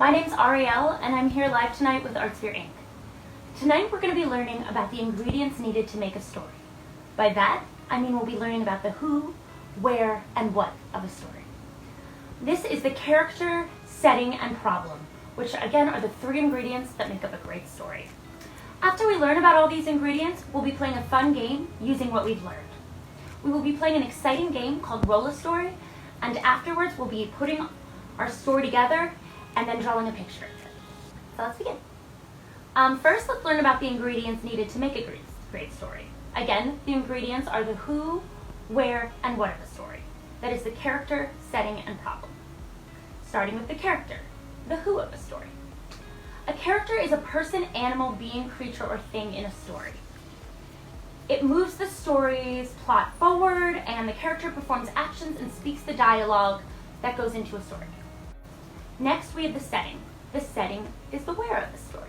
My name's Arielle, and I'm here live tonight with Artsphere Inc. Tonight we're going to be learning about the ingredients needed to make a story. By that, I mean we'll be learning about the who, where, and what of a story. This is the character, setting, and problem, which again are the three ingredients that make up a great story. After we learn about all these ingredients, we'll be playing a fun game using what we've learned. We will be playing an exciting game called Roll a Story, and afterwards we'll be putting our story together and then drawing a picture of it. So let's begin. First, let's learn about the ingredients needed to make a great story. Again, the ingredients are the who, where, and what of a story. That is the character, setting, and problem. Starting with the character, the who of a story. A character is a person, animal, being, creature, or thing in a story. It moves the story's plot forward, and the character performs actions and speaks the dialogue that goes into a story. Next, we have the setting. The setting is the where of the story.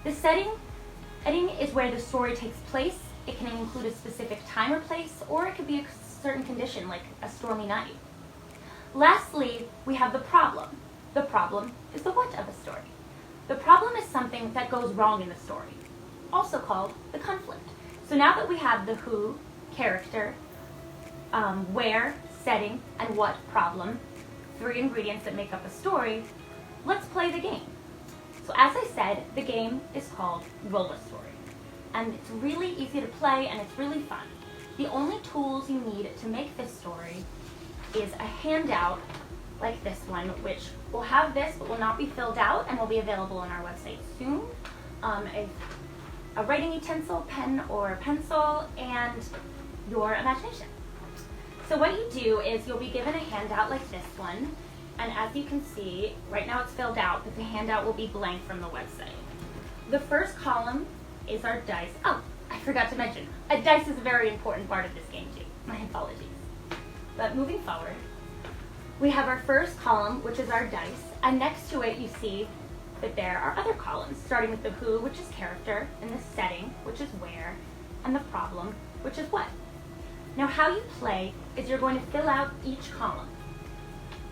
The setting is where the story takes place. It can include a specific time or place, or it could be a certain condition, like a stormy night. Lastly, we have the problem. The problem is the what of a story. The problem is something that goes wrong in the story, also called the conflict. So now that we have the who, character, where, setting, and what problem, three ingredients that make up a story, let's play the game. So as I said, the game is called Roll a Story. And it's really easy to play and it's really fun. The only tools you need to make this story is a handout like this one, which will have this but will not be filled out and will be available on our website soon. A writing utensil, pen or pencil, and your imagination. So what you do is you'll be given a handout like this one, and as you can see, right now it's filled out, but the handout will be blank from the website. The first column is our dice. Oh, I forgot to mention, a dice is a very important part of this game too. My apologies. But moving forward, we have our first column, which is our dice, and next to it you see that there are other columns, starting with the who, which is character, and the setting, which is where, and the problem, which is what. Now how you play is you're going to fill out each column.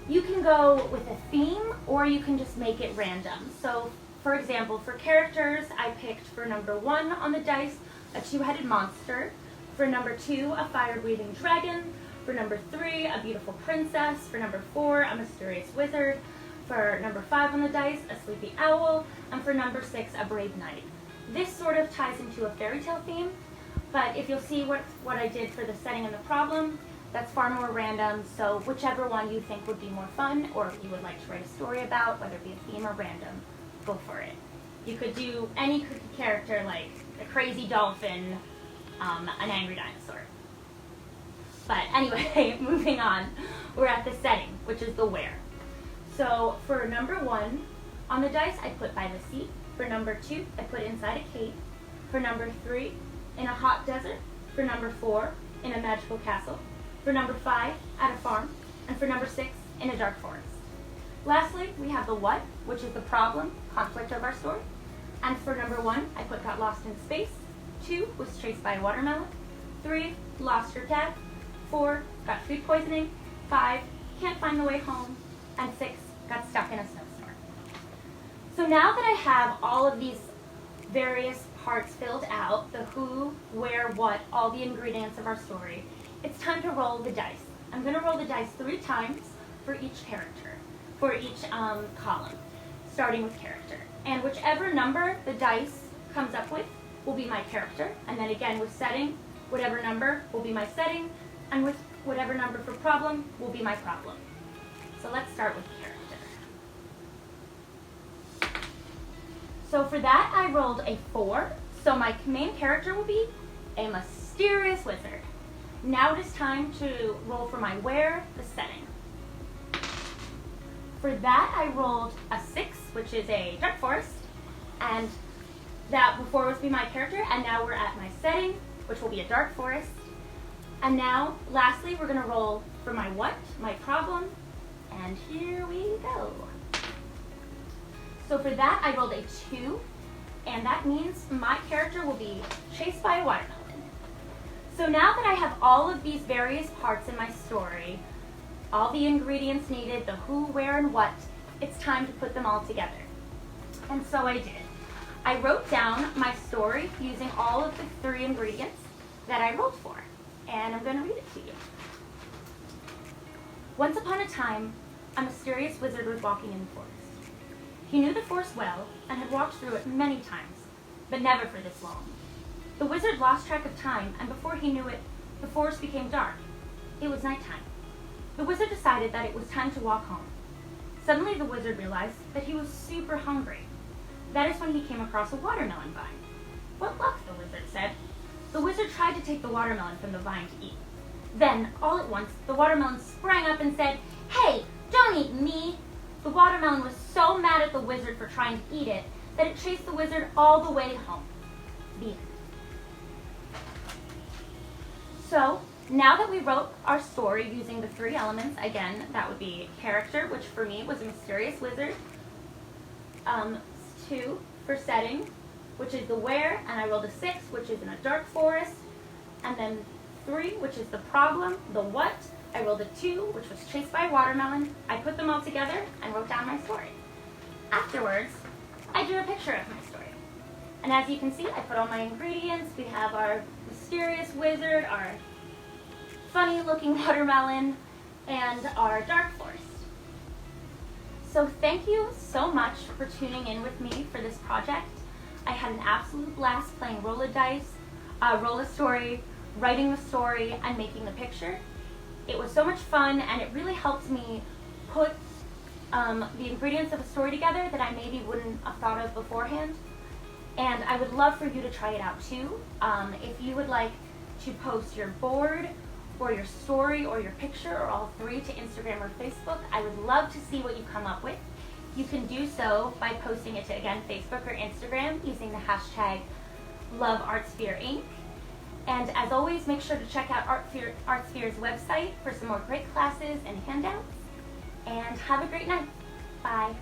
You can go with a theme, or you can just make it random. So for example, for characters, I picked for number 1 on the dice, a two-headed monster. For number 2, a fire-breathing dragon. For number 3, a beautiful princess. For number 4, a mysterious wizard. For number 5 on the dice, a sleepy owl. And for number 6, a brave knight. This sort of ties into a fairy tale theme, but if you'll see what I did for the setting and the problem, that's far more random, so whichever one you think would be more fun, or you would like to write a story about, whether it be a theme or random, go for it. You could do any cookie character, like a crazy dolphin, an angry dinosaur. But anyway, moving on, we're at the setting, which is the where. So for number 1 on the dice, I put by the sea. For number 2, I put inside a cave. For number 3, in a hot desert. For number 4, in a magical castle. For number 5, at a farm. And for number 6, in a dark forest. Lastly, we have the what, which is the problem, conflict of our story. And for number 1, I put got lost in space. 2, was chased by a watermelon. 3, lost your dad. 4, got food poisoning. 5, can't find the way home. And 6, got stuck in a snowstorm. So now that I have all of these various parts filled out, the who, where, what, all the ingredients of our story, it's time to roll the dice. I'm going to roll the dice 3 times for each character, for each column, starting with character. And whichever number the dice comes up with will be my character, and then again with setting, whatever number will be my setting, and with whatever number for problem will be my problem. So let's start with character. So for that, I rolled a 4. So my main character will be a mysterious wizard. Now it is time to roll for my where, the setting. For that, I rolled a 6, which is a dark forest. And that before was be my character, and now we're at my setting, which will be a dark forest. And now, lastly, we're going to roll for my what, my problem. And here we go. So for that, I rolled a 2, and that means my character will be chased by a watermelon. So now that I have all of these various parts in my story, all the ingredients needed, the who, where, and what, it's time to put them all together. And so I did. I wrote down my story using all of the 3 ingredients that I wrote for, and I'm going to read it to you. Once upon a time, a mysterious wizard was walking in the forest. He knew the forest well and had walked through it many times, but never for this long. The wizard lost track of time, and before he knew it, the forest became dark. It was nighttime. The wizard decided that it was time to walk home. Suddenly, the wizard realized that he was super hungry. That is when he came across a watermelon vine. "What luck," the wizard said. The wizard tried to take the watermelon from the vine to eat. Then, all at once, the watermelon sprang up and said, "Hey, don't eat me!" The watermelon was so mad at the wizard for trying to eat it that it chased the wizard all the way home. The end. So, now that we wrote our story using the 3 elements, again, that would be character, which for me was a mysterious wizard. 2 for setting, which is the where, and I rolled a 6, which is in a dark forest. And then 3, which is the problem, the what. I rolled a 2, which was chased by a watermelon. I put them all together and wrote down my story. Afterwards, I drew a picture of my story. And as you can see, I put all my ingredients. We have our mysterious wizard, our funny-looking watermelon, and our dark forest. So thank you so much for tuning in with me for this project. I had an absolute blast playing roll a dice, roll a story, writing the story, and making the picture. It was so much fun, and it really helped me put the ingredients of a story together that I maybe wouldn't have thought of beforehand. And I would love for you to try it out too. If you would like to post your board or your story or your picture or all 3 to Instagram or Facebook, I would love to see what you come up with. You can do so by posting it to, again, Facebook or Instagram using the hashtag #LoveArtsphereInc. And as always, make sure to check out Artsphere's website for some more great classes and handouts. And have a great night. Bye.